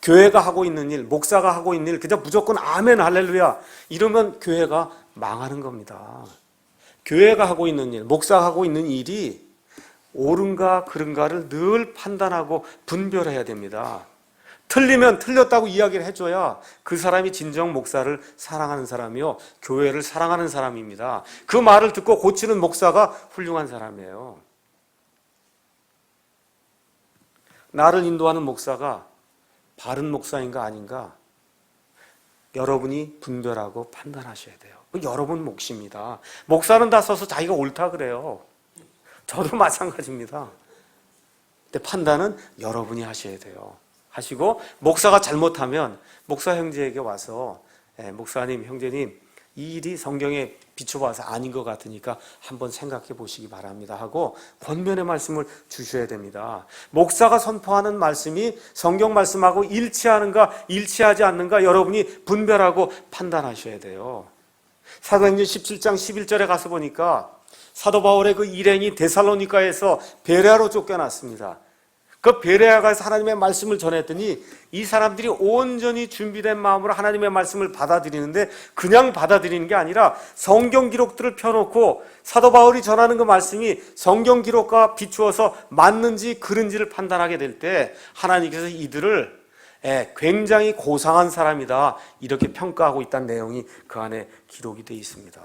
교회가 하고 있는 일, 목사가 하고 있는 일 그냥 무조건 아멘 할렐루야 이러면 교회가 망하는 겁니다. 교회가 하고 있는 일, 목사가 하고 있는 일이 옳은가 그른가를 늘 판단하고 분별해야 됩니다. 틀리면 틀렸다고 이야기를 해줘야 그 사람이 진정 목사를 사랑하는 사람이요 교회를 사랑하는 사람입니다. 그 말을 듣고 고치는 목사가 훌륭한 사람이에요. 나를 인도하는 목사가 바른 목사인가 아닌가 여러분이 분별하고 판단하셔야 돼요. 여러분 몫입니다. 목사는 다 써서 자기가 옳다 그래요. 저도 마찬가지입니다. 근데 판단은 여러분이 하셔야 돼요. 하시고 목사가 잘못하면 목사 형제에게 와서 목사님, 형제님 이 일이 성경에 비춰봐서 아닌 것 같으니까 한번 생각해 보시기 바랍니다 하고 권면의 말씀을 주셔야 됩니다. 목사가 선포하는 말씀이 성경 말씀하고 일치하는가 일치하지 않는가 여러분이 분별하고 판단하셔야 돼요. 사도행전 17장 11절에 가서 보니까 사도 바울의 그 일행이 데살로니가에서 베레아로 쫓겨났습니다. 그 베레아가에서 하나님의 말씀을 전했더니 이 사람들이 온전히 준비된 마음으로 하나님의 말씀을 받아들이는데 그냥 받아들이는 게 아니라 성경 기록들을 펴놓고 사도 바울이 전하는 그 말씀이 성경 기록과 비추어서 맞는지 그른지를 판단하게 될 때 하나님께서 이들을 굉장히 고상한 사람이다 이렇게 평가하고 있다는 내용이 그 안에 기록이 되어 있습니다.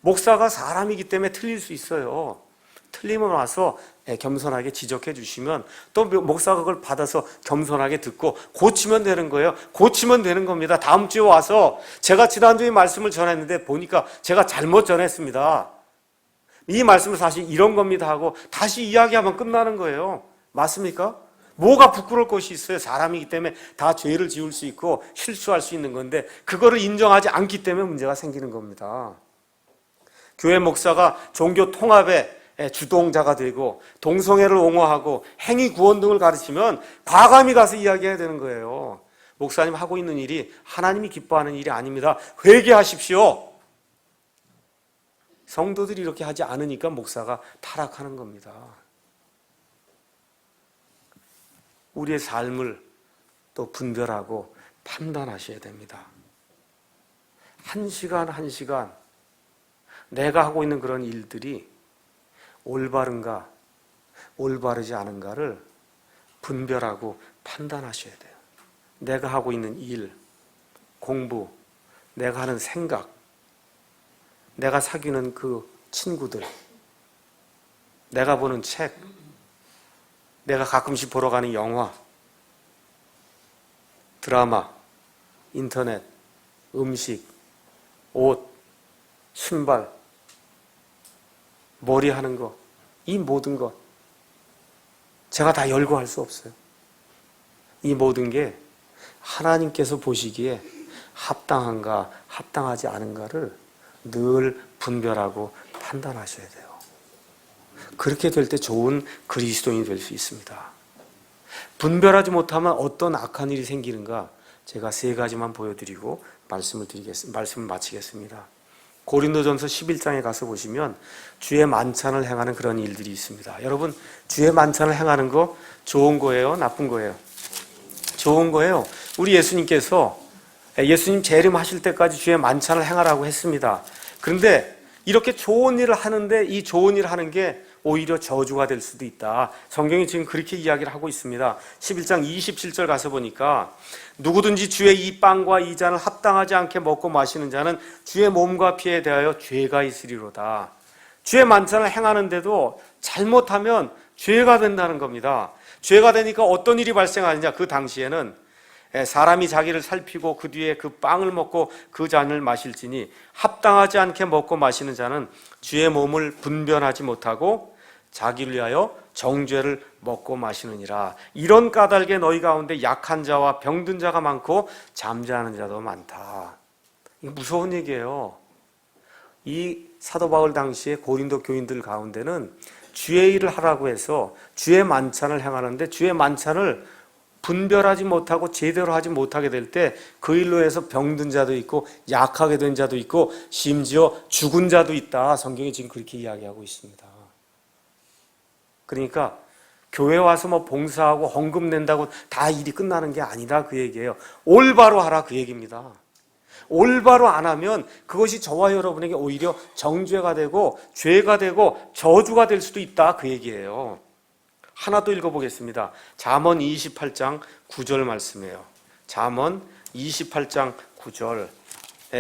목사가 사람이기 때문에 틀릴 수 있어요. 틀리면 와서 겸손하게 지적해 주시면 또 목사가 그걸 받아서 겸손하게 듣고 고치면 되는 거예요. 고치면 되는 겁니다. 다음 주에 와서 제가 지난주에 말씀을 전했는데 보니까 제가 잘못 전했습니다. 이 말씀은 사실 이런 겁니다 하고 다시 이야기하면 끝나는 거예요. 맞습니까? 뭐가 부끄러울 것이 있어요. 사람이기 때문에 다 죄를 지을 수 있고 실수할 수 있는 건데 그거를 인정하지 않기 때문에 문제가 생기는 겁니다. 교회 목사가 종교 통합에 주동자가 되고 동성애를 옹호하고 행위 구원 등을 가르치면 과감히 가서 이야기해야 되는 거예요. 목사님 하고 있는 일이 하나님이 기뻐하는 일이 아닙니다. 회개하십시오. 성도들이 이렇게 하지 않으니까 목사가 타락하는 겁니다. 우리의 삶을 또 분별하고 판단하셔야 됩니다. 한 시간 한 시간 내가 하고 있는 그런 일들이 올바른가 올바르지 않은가를 분별하고 판단하셔야 돼요. 내가 하고 있는 일, 공부, 내가 하는 생각, 내가 사귀는 그 친구들, 내가 보는 책, 내가 가끔씩 보러 가는 영화, 드라마, 인터넷, 음식, 옷, 신발, 머리 하는 거, 이 모든 것 제가 다 열거할 수 없어요. 이 모든 게 하나님께서 보시기에 합당한가 합당하지 않은가를 늘 분별하고 판단하셔야 돼요. 그렇게 될 때 좋은 그리스도인이 될 수 있습니다. 분별하지 못하면 어떤 악한 일이 생기는가 제가 3가지만 보여드리고 말씀을 마치겠습니다. 고린도전서 11장에 가서 보시면 주의 만찬을 행하는 그런 일들이 있습니다. 여러분, 주의 만찬을 행하는 거 좋은 거예요? 나쁜 거예요? 좋은 거예요. 우리 예수님 재림하실 때까지 주의 만찬을 행하라고 했습니다. 그런데 이렇게 좋은 일을 하는데 이 좋은 일을 하는 게 오히려 저주가 될 수도 있다. 성경이 지금 그렇게 이야기를 하고 있습니다. 11장 27절 가서 보니까 누구든지 주의 이 빵과 이 잔을 합당하지 않게 먹고 마시는 자는 주의 몸과 피에 대하여 죄가 있으리로다. 주의 만찬을 행하는데도 잘못하면 죄가 된다는 겁니다. 죄가 되니까 어떤 일이 발생하느냐, 그 당시에는 사람이 자기를 살피고 그 뒤에 그 빵을 먹고 그 잔을 마실지니 합당하지 않게 먹고 마시는 자는 주의 몸을 분별하지 못하고 자기를 위하여 정죄를 먹고 마시느니라. 이런 까닭에 너희 가운데 약한 자와 병든 자가 많고 잠자는 자도 많다. 이거 무서운 얘기예요. 이 사도 바울 당시에 고린도 교인들 가운데는 주의 일을 하라고 해서 주의 만찬을 행하는데 주의 만찬을 분별하지 못하고 제대로 하지 못하게 될 때 그 일로 해서 병든 자도 있고 약하게 된 자도 있고 심지어 죽은 자도 있다. 성경이 지금 그렇게 이야기하고 있습니다. 그러니까 교회 와서 뭐 봉사하고 헌금 낸다고 다 일이 끝나는 게 아니다, 그 얘기예요. 올바로 하라, 그 얘기입니다. 올바로 안 하면 그것이 저와 여러분에게 오히려 정죄가 되고 죄가 되고 저주가 될 수도 있다, 그 얘기예요. 하나 더 읽어보겠습니다. 잠언 28장 9절 말씀이에요. 잠언 28장 9절.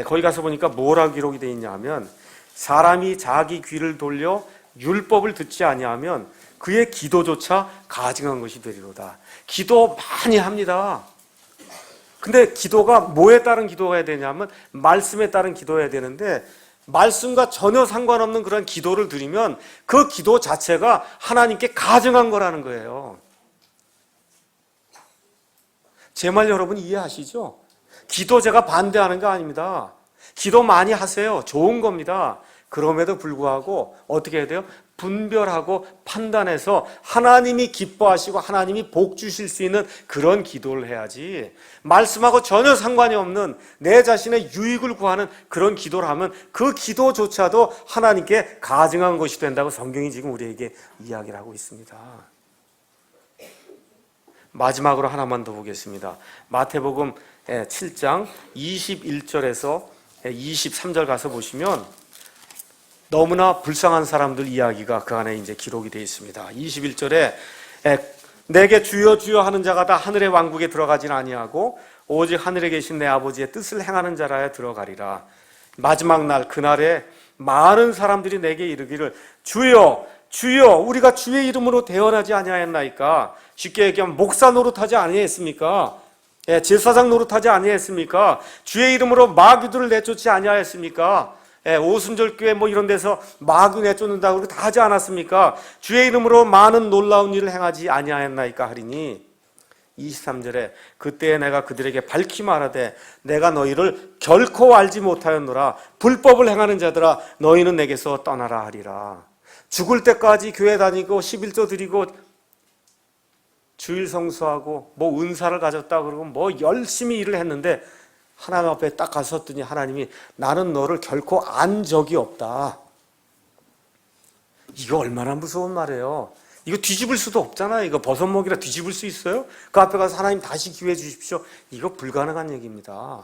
거기 가서 보니까 뭐라고 기록이 되어 있냐 하면 사람이 자기 귀를 돌려 율법을 듣지 아니하면 그의 기도조차 가증한 것이 되리로다. 기도 많이 합니다. 근데 기도가 뭐에 따른 기도가 해야 되냐면 말씀에 따른 기도해야 되는데 말씀과 전혀 상관없는 그런 기도를 드리면 그 기도 자체가 하나님께 가증한 거라는 거예요. 제 말 여러분 이해하시죠? 기도 제가 반대하는 거 아닙니다. 기도 많이 하세요. 좋은 겁니다. 그럼에도 불구하고 어떻게 해야 돼요? 분별하고 판단해서 하나님이 기뻐하시고 하나님이 복 주실 수 있는 그런 기도를 해야지, 말씀하고 전혀 상관이 없는 내 자신의 유익을 구하는 그런 기도를 하면 그 기도조차도 하나님께 가증한 것이 된다고 성경이 지금 우리에게 이야기를 하고 있습니다. 마지막으로 하나만 더 보겠습니다. 마태복음 7장 21절에서 23절 가서 보시면 너무나 불쌍한 사람들 이야기가 그 안에 이제 기록이 되어 있습니다. 21절에 내게 주여 주여 하는 자가 다 하늘의 왕국에 들어가진 아니하고 오직 하늘에 계신 내 아버지의 뜻을 행하는 자라야 들어가리라. 마지막 날 그날에 많은 사람들이 내게 이르기를 주여 주여 우리가 주의 이름으로 대언하지 아니하였나이까. 쉽게 얘기하면 목사 노릇하지 아니했습니까? 제사장 노릇하지 아니했습니까? 주의 이름으로 마귀들을 내쫓지 아니하였습니까? 오순절교회 뭐 이런 데서 마귀 내쫓는다고 그러고 다 하지 않았습니까? 주의 이름으로 많은 놀라운 일을 행하지 아니하였나이까 하리니 23절에 그때에 내가 그들에게 밝히 말하되 내가 너희를 결코 알지 못하였노라. 불법을 행하는 자들아 너희는 내게서 떠나라 하리라. 죽을 때까지 교회 다니고 11조 드리고 주일 성수하고 뭐 은사를 가졌다 그러고 뭐 열심히 일을 했는데 하나님 앞에 딱 갔었더니 하나님이 나는 너를 결코 안 적이 없다. 이거 얼마나 무서운 말이에요. 이거 뒤집을 수도 없잖아요. 이거 버섯먹이라 뒤집을 수 있어요? 그 앞에 가서 하나님 다시 기회 주십시오. 이거 불가능한 얘기입니다.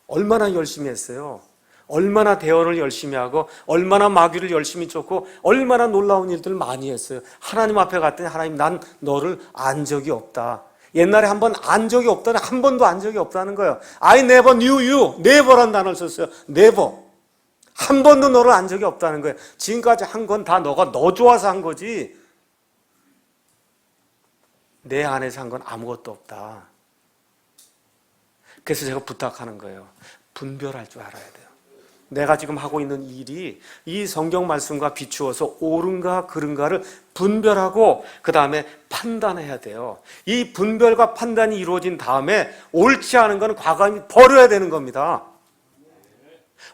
얼마나 열심히 했어요. 얼마나 대언을 열심히 하고 얼마나 마귀를 열심히 쫓고 얼마나 놀라운 일들을 많이 했어요. 하나님 앞에 갔더니 하나님 난 너를 안 적이 없다. 옛날에 한 번 안 적이 없다는 한 번도 안 적이 없다는 거예요. I never knew you. never란 단어를 썼어요. never. 한 번도 너를 안 적이 없다는 거예요. 지금까지 한 건 다 너가 너 좋아서 한 거지 내 안에서 한 건 아무것도 없다. 그래서 제가 부탁하는 거예요. 분별할 줄 알아야 돼요. 내가 지금 하고 있는 일이 이 성경 말씀과 비추어서 옳은가 그른가를 분별하고 그 다음에 판단해야 돼요. 이 분별과 판단이 이루어진 다음에 옳지 않은 건 과감히 버려야 되는 겁니다.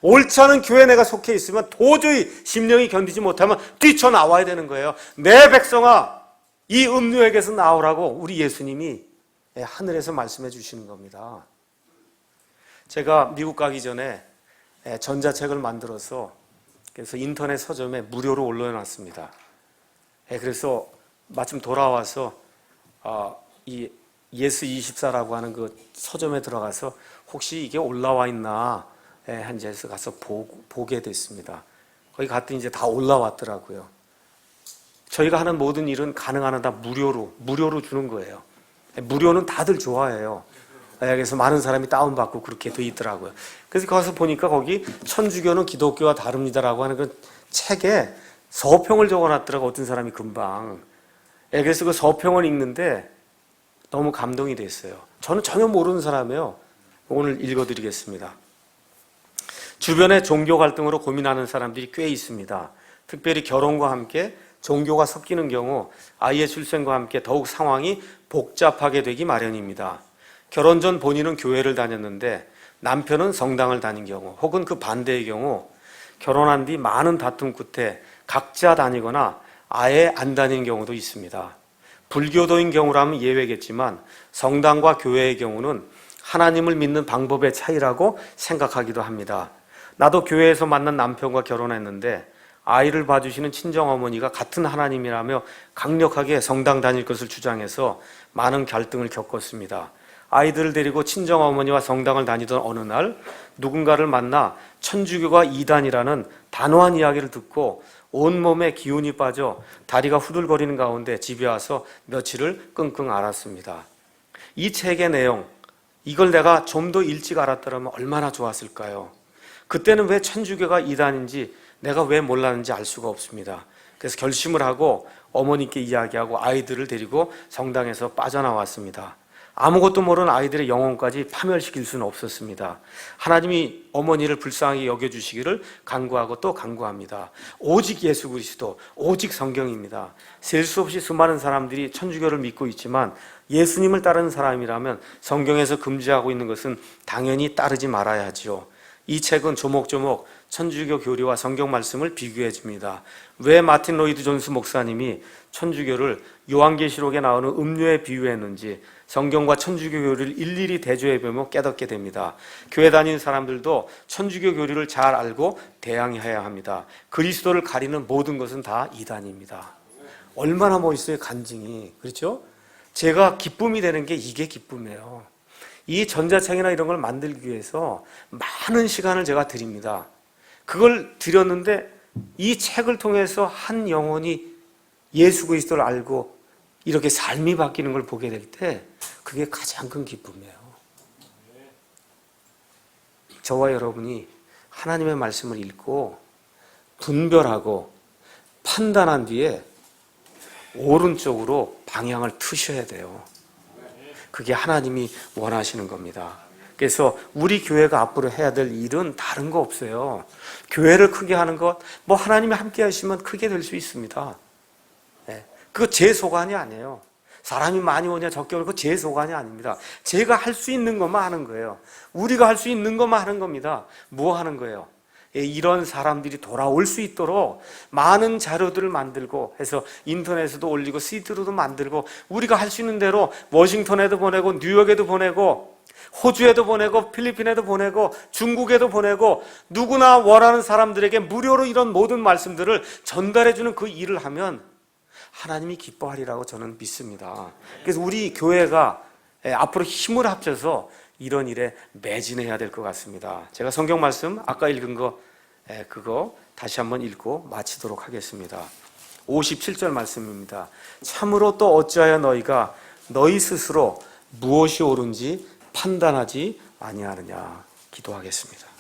옳지 않은 교회에 내가 속해 있으면 도저히 심령이 견디지 못하면 뛰쳐나와야 되는 거예요. 내 백성아, 이 음료에게서 나오라고 우리 예수님이 하늘에서 말씀해 주시는 겁니다. 제가 미국 가기 전에 전자책을 만들어서 그래서 인터넷 서점에 무료로 올려놨습니다. 그래서 마침 돌아와서 이 예스24라고 하는 그 서점에 들어가서 혹시 이게 올라와 있나 한지에서 가서 보게 됐습니다. 거기 갔더니 이제 다 올라왔더라고요. 저희가 하는 모든 일은 가능한 한 다 무료로 주는 거예요. 무료는 다들 좋아해요. 그래서 많은 사람이 다운받고 그렇게 돼 있더라고요. 그래서 가서 보니까 거기 천주교는 기독교와 다릅니다라고 하는 그 책에 서평을 적어놨더라고, 어떤 사람이 금방. 그래서 그 서평을 읽는데 너무 감동이 됐어요. 저는 전혀 모르는 사람이에요. 오늘 읽어드리겠습니다. 주변에 종교 갈등으로 고민하는 사람들이 꽤 있습니다. 특별히 결혼과 함께 종교가 섞이는 경우 아이의 출생과 함께 더욱 상황이 복잡하게 되기 마련입니다. 결혼 전 본인은 교회를 다녔는데 남편은 성당을 다닌 경우, 혹은 그 반대의 경우 결혼한 뒤 많은 다툼 끝에 각자 다니거나 아예 안 다니는 경우도 있습니다. 불교도인 경우라면 예외겠지만 성당과 교회의 경우는 하나님을 믿는 방법의 차이라고 생각하기도 합니다. 나도 교회에서 만난 남편과 결혼했는데 아이를 봐주시는 친정어머니가 같은 하나님이라며 강력하게 성당 다닐 것을 주장해서 많은 갈등을 겪었습니다. 아이들을 데리고 친정어머니와 성당을 다니던 어느 날 누군가를 만나 천주교가 이단이라는 단호한 이야기를 듣고 온몸에 기운이 빠져 다리가 후들거리는 가운데 집에 와서 며칠을 끙끙 앓았습니다. 이 책의 내용, 이걸 내가 좀 더 일찍 알았더라면 얼마나 좋았을까요? 그때는 왜 천주교가 이단인지 내가 왜 몰랐는지 알 수가 없습니다. 그래서 결심을 하고 어머니께 이야기하고 아이들을 데리고 성당에서 빠져나왔습니다. 아무것도 모르는 아이들의 영혼까지 파멸시킬 수는 없었습니다. 하나님이 어머니를 불쌍하게 여겨주시기를 간구하고 또 간구합니다. 오직 예수 그리스도, 오직 성경입니다. 셀 수 없이 수많은 사람들이 천주교를 믿고 있지만 예수님을 따르는 사람이라면 성경에서 금지하고 있는 것은 당연히 따르지 말아야 하지요. 이 책은 조목조목 천주교 교리와 성경 말씀을 비교해 줍니다. 왜 마틴 로이드 존스 목사님이 천주교를 요한계시록에 나오는 음료에 비유했는지 성경과 천주교 교리를 일일이 대조해 보면 깨닫게 됩니다. 교회 다니는 사람들도 천주교 교리를 잘 알고 대항해야 합니다. 그리스도를 가리는 모든 것은 다 이단입니다. 얼마나 멋있어요, 간증이. 그렇죠? 제가 기쁨이 되는 게 이게 기쁨이에요. 이 전자책이나 이런 걸 만들기 위해서 많은 시간을 제가 드립니다. 그걸 드렸는데 이 책을 통해서 한 영혼이 예수 그리스도를 알고 이렇게 삶이 바뀌는 걸 보게 될 때 그게 가장 큰 기쁨이에요. 저와 여러분이 하나님의 말씀을 읽고 분별하고 판단한 뒤에 오른쪽으로 방향을 트셔야 돼요. 그게 하나님이 원하시는 겁니다. 그래서 우리 교회가 앞으로 해야 될 일은 다른 거 없어요. 교회를 크게 하는 것, 뭐 하나님이 함께 하시면 크게 될 수 있습니다. 그거 제 소관이 아니에요. 사람이 많이 오냐 적게 오냐 그거 제 소관이 아닙니다. 제가 할 수 있는 것만 하는 거예요. 우리가 할 수 있는 것만 하는 겁니다. 뭐 하는 거예요? 이런 사람들이 돌아올 수 있도록 많은 자료들을 만들고 해서 인터넷에도 올리고 CD로도 만들고 우리가 할 수 있는 대로 워싱턴에도 보내고 뉴욕에도 보내고 호주에도 보내고 필리핀에도 보내고 중국에도 보내고 누구나 원하는 사람들에게 무료로 이런 모든 말씀들을 전달해주는 그 일을 하면 하나님이 기뻐하리라고 저는 믿습니다. 그래서 우리 교회가 앞으로 힘을 합쳐서 이런 일에 매진해야 될 것 같습니다. 제가 성경 말씀 아까 읽은 거 그거 다시 한번 읽고 마치도록 하겠습니다. 57절 말씀입니다. 참으로 또 어찌하여 너희가 너희 스스로 무엇이 옳은지 판단하지 아니하느냐. 기도하겠습니다.